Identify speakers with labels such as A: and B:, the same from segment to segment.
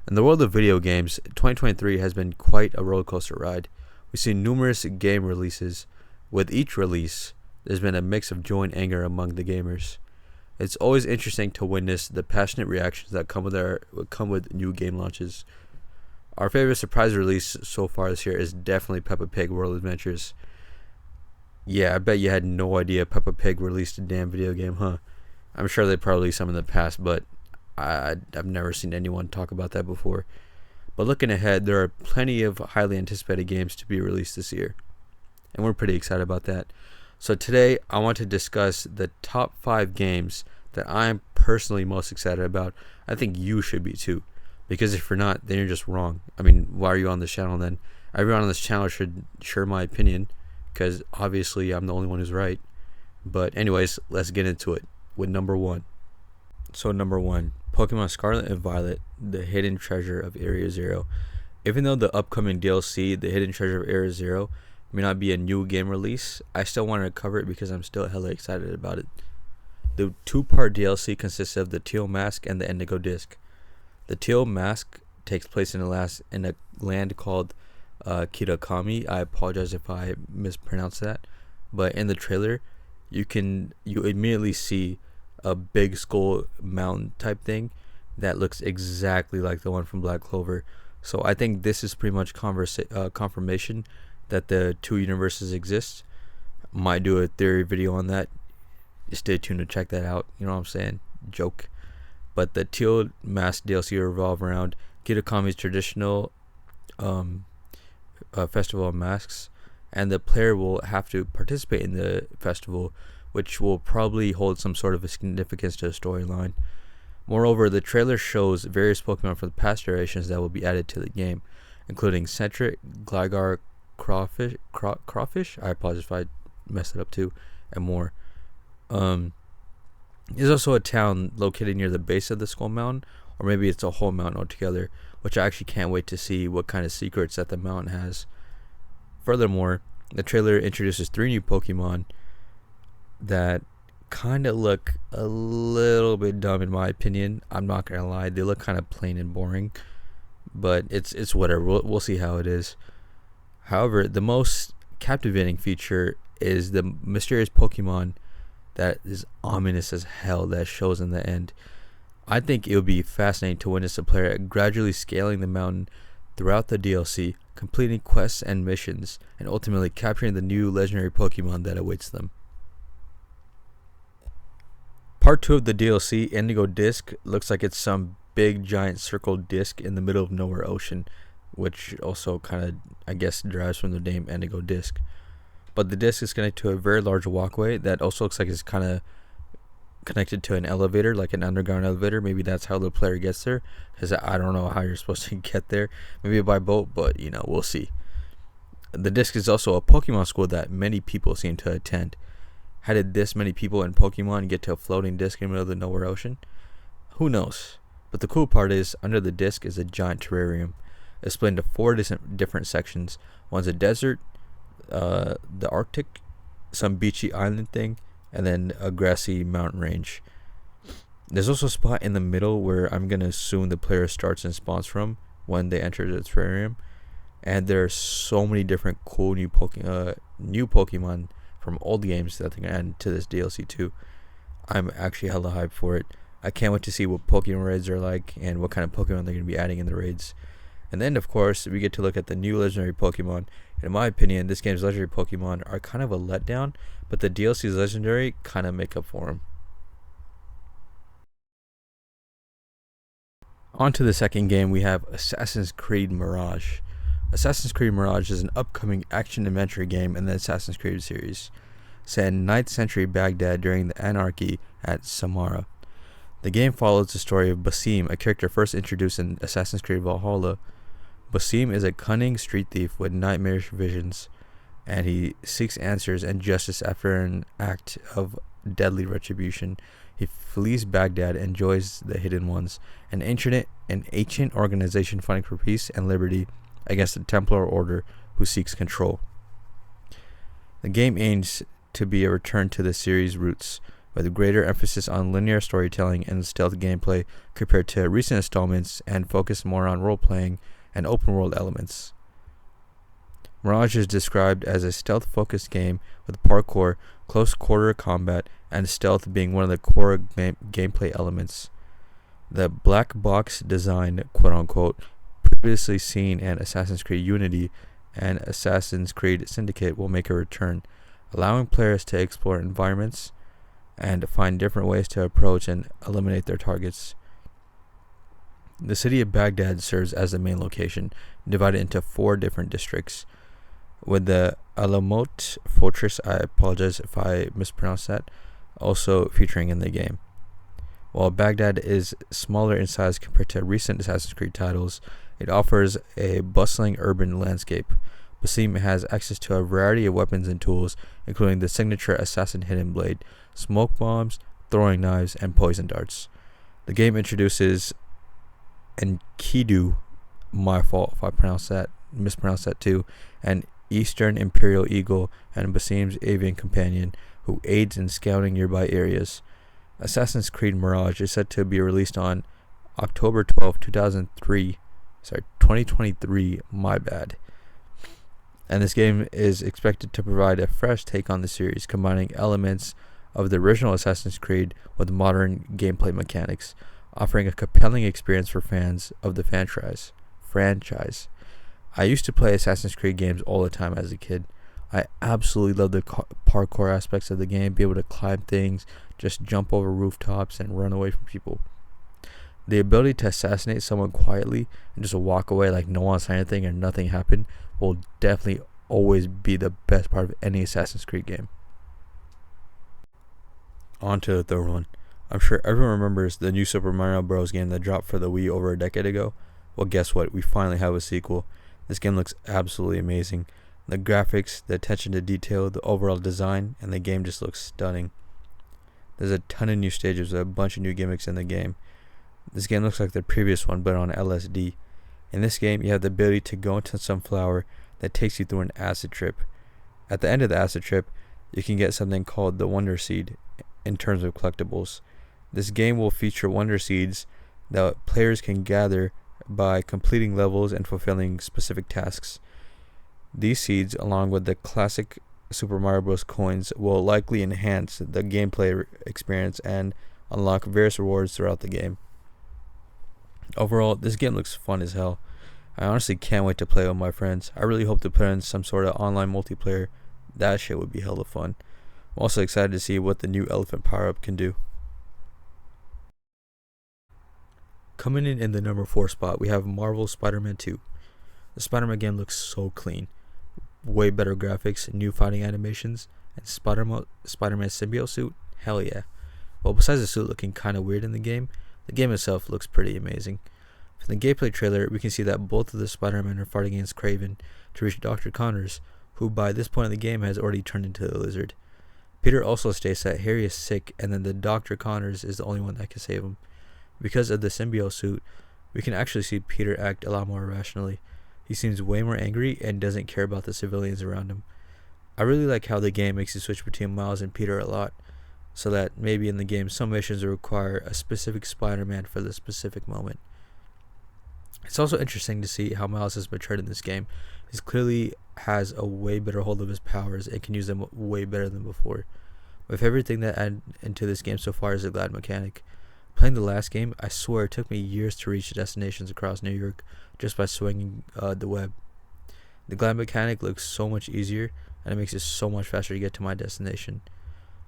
A: In the world of video games, 2023 has been quite a roller coaster ride. We've seen numerous game releases. With each release, there's been a mix of joy and anger among the gamers. It's always interesting to witness the passionate reactions that come with new game launches. Our favorite surprise release so far this year is definitely Peppa Pig World Adventures. Yeah, I bet you had no idea Peppa Pig released a damn video game, huh? I'm sure they probably some in the past, but I've never seen anyone talk about that before. But looking ahead, there are plenty of highly anticipated games to be released this year, and we're pretty excited about that. So today, I want to discuss the top 5 games that I'm personally most excited about. I think you should be too, because if you're not, then you're just wrong. I mean, why are you on this channel then? Everyone on this channel should share my opinion, because obviously I'm the only one who's right. But anyways, let's get into it with number 1. So number 1, Pokemon Scarlet and Violet, the Hidden Treasure of Area Zero. Even though the upcoming DLC, the Hidden Treasure of Area Zero, may not be a new game release, I still wanted to cover it because I'm still hella excited about it. The 2-part DLC consists of the Teal Mask and the Indigo Disc. The Teal Mask takes place in a land called Kitakami. I apologize if I mispronounced that, but in the trailer, you immediately see a big skull mountain type thing that looks exactly like the one from Black Clover. So I think this is pretty much confirmation that the two universes exist. Might do a theory video on that. Stay tuned to check that out. You know what I'm saying? Joke. But the Teal Mask DLC will revolve around Kitakami's traditional festival of masks, and the player will have to participate in the festival, which will probably hold some sort of a significance to the storyline. Moreover, the trailer shows various Pokemon from the past generations that will be added to the game, including Centric, Gligar, Crawfish. I apologize if I messed it up too, and more. There's also a town located near the base of the Skull Mountain, or maybe it's a whole mountain altogether, which I actually can't wait to see what kind of secrets that the mountain has. Furthermore, the trailer introduces 3 new Pokemon that kind of look a little bit dumb in my opinion. I'm not gonna lie, they look kind of plain and boring, but it's whatever. We'll see how it is. However, the most captivating feature is the mysterious Pokemon that is ominous as hell that shows in the end. I think it would be fascinating to witness a player gradually scaling the mountain throughout the DLC, completing quests and missions, and ultimately capturing the new legendary Pokemon that awaits them. Part 2 of the DLC, Indigo Disc, looks like it's some big giant circle disc in the middle of nowhere ocean, which also kind of, I guess, derives from the name Indigo Disc. But the disc is connected to a very large walkway that also looks like it's kind of connected to an elevator, like an underground elevator. Maybe that's how the player gets there, because I don't know how you're supposed to get there. Maybe by boat, but we'll see. The disc is also a Pokemon school that many people seem to attend. How did this many people in Pokemon get to a floating disc in the middle of the nowhere ocean? Who knows? But the cool part is, under the disc is a giant terrarium. It's split into 4 different sections. One's a desert, the Arctic, some beachy island thing, and then a grassy mountain range. There's also a spot in the middle where I'm gonna assume the player starts and spawns from when they enter the terrarium. And there are so many different cool new Pokemon from old games that they're gonna add to this DLC too. I'm actually hella hyped for it. I can't wait to see what Pokemon raids are like and what kind of Pokemon they're gonna be adding in the raids. And then, of course, we get to look at the new legendary Pokemon. And in my opinion, this game's legendary Pokemon are kind of a letdown, but the DLC's legendary kind of make up for them. On to the second game, we have Assassin's Creed Mirage. Assassin's Creed Mirage is an upcoming action-adventure game in the Assassin's Creed series, set in 9th century Baghdad during the anarchy at Samarra. The game follows the story of Basim, a character first introduced in Assassin's Creed Valhalla. Basim is a cunning street thief with nightmarish visions, and he seeks answers and justice after an act of deadly retribution. He flees Baghdad and joins the Hidden Ones, an ancient organization fighting for peace and liberty against the Templar Order who seeks control. The game aims to be a return to the series' roots, with greater emphasis on linear storytelling and stealth gameplay compared to recent installments, and focus more on role-playing and open-world elements. Mirage is described as a stealth-focused game with parkour, close-quarter combat, and stealth being one of the core gameplay elements. The black box design, quote-unquote, previously seen in Assassin's Creed Unity and Assassin's Creed Syndicate will make a return, allowing players to explore environments and find different ways to approach and eliminate their targets. The city of Baghdad serves as the main location, divided into 4 different districts, with the Alamut Fortress, I apologize if I mispronounced that, also featuring in the game. While Baghdad is smaller in size compared to recent Assassin's Creed titles, it offers a bustling urban landscape. Basim has access to a variety of weapons and tools, including the signature assassin hidden blade, smoke bombs, throwing knives, and poison darts. The game introduces Enkidu, my fault if I mispronounced that too, an Eastern Imperial Eagle and Basim's avian companion, who aids in scouting nearby areas. Assassin's Creed Mirage is set to be released on October 12, 2023, my bad. And this game is expected to provide a fresh take on the series, combining elements of the original Assassin's Creed with modern gameplay mechanics, offering a compelling experience for fans of the franchise. I used to play Assassin's Creed games all the time as a kid. I absolutely love the parkour aspects of the game, be able to climb things, just jump over rooftops and run away from people. The ability to assassinate someone quietly and just walk away like no one saw anything and nothing happened will definitely always be the best part of any Assassin's Creed game. On to the third one. I'm sure everyone remembers the new Super Mario Bros. Game that dropped for the Wii over a decade ago. Well, guess what? We finally have a sequel. This game looks absolutely amazing. The graphics, the attention to detail, the overall design, and the game just looks stunning. There's a ton of new stages with a bunch of new gimmicks in the game. This game looks like the previous one, but on LSD. In this game, you have the ability to go into some flower that takes you through an acid trip. At the end of the acid trip, you can get something called the Wonder Seed in terms of collectibles. This game will feature Wonder Seeds that players can gather by completing levels and fulfilling specific tasks. These seeds, along with the classic Super Mario Bros. Coins, will likely enhance the gameplay experience and unlock various rewards throughout the game. Overall, this game looks fun as hell. I honestly can't wait to play with my friends. I really hope to put in some sort of online multiplayer. That shit would be hella fun. I'm also excited to see what the new elephant power-up can do. Coming in the number 4 spot, we have Marvel's Spider-Man 2. The Spider-Man game looks so clean. Way better graphics, new fighting animations, and Spider-Man symbiote suit, hell yeah. Well, besides the suit looking kinda weird in the game itself looks pretty amazing. From the gameplay trailer, we can see that both of the Spider-Men are fighting against Kraven to reach Dr. Connors, who by this point in the game has already turned into the Lizard. Peter also states that Harry is sick and then the Dr. Connors is the only one that can save him. Because of the symbiote suit, we can actually see Peter act a lot more rationally. He seems way more angry and doesn't care about the civilians around him. I really like how the game makes you switch between Miles and Peter a lot, so that maybe in the game some missions require a specific Spider-Man for the specific moment. It's also interesting to see how Miles has matured in this game. He clearly has a way better hold of his powers and can use them way better than before. With everything that added into this game so far is a glide mechanic. Playing the last game, I swear it took me years to reach destinations across New York just by swinging the web. The glide mechanic looks so much easier and it makes it so much faster to get to my destination.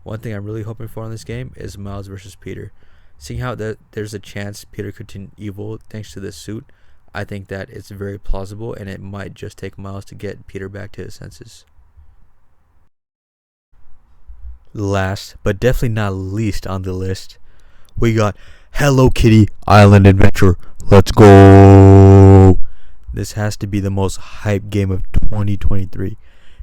A: One thing I'm really hoping for in this game is Miles versus Peter. Seeing how there's a chance Peter could turn evil thanks to this suit, I think that it's very plausible and it might just take Miles to get Peter back to his senses. Last, but definitely not least on the list, we got Hello Kitty Island Adventure. Let's go! This has to be the most hyped game of 2023.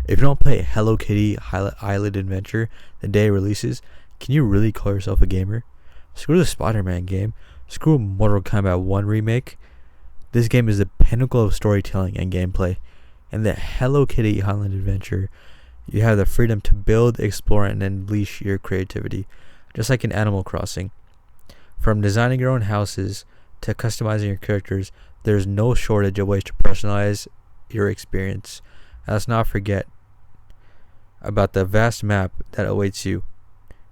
A: If you don't play Hello Kitty Island Adventure the day it releases, can you really call yourself a gamer? Screw the Spider-Man game. Screw Mortal Kombat 1 remake. This game is the pinnacle of storytelling and gameplay. In the Hello Kitty Island Adventure, you have the freedom to build, explore, and unleash your creativity. just like in Animal Crossing. From designing your own houses to customizing your characters, there's no shortage of ways to personalize your experience. And let's not forget about the vast map that awaits you.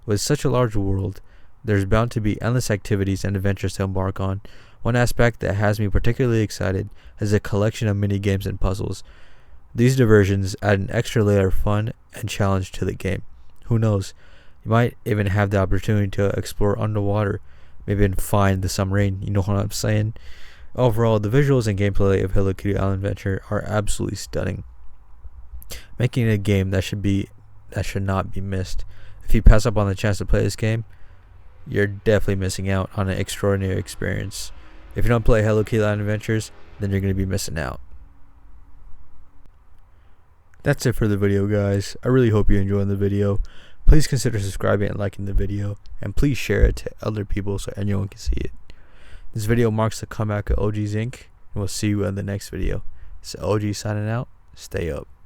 A: With such a large world, there's bound to be endless activities and adventures to embark on. One aspect that has me particularly excited is a collection of mini games and puzzles. These diversions add an extra layer of fun and challenge to the game. Who knows, you might even have the opportunity to explore underwater, maybe even find the submarine, you know what I'm saying? Overall, the visuals and gameplay of Hello Kitty Island Adventure are absolutely stunning, making it a game that should not be missed. If you pass up on the chance to play this game, you're definitely missing out on an extraordinary experience. If you don't play Hello Kitty Island Adventures, then you're going to be missing out. That's it for the video, guys. I really hope you enjoyed the video. Please consider subscribing and liking the video, and please share it to other people so anyone can see it. This video marks the comeback of OG's Inc., and we'll see you in the next video. It's OG signing out. Stay up.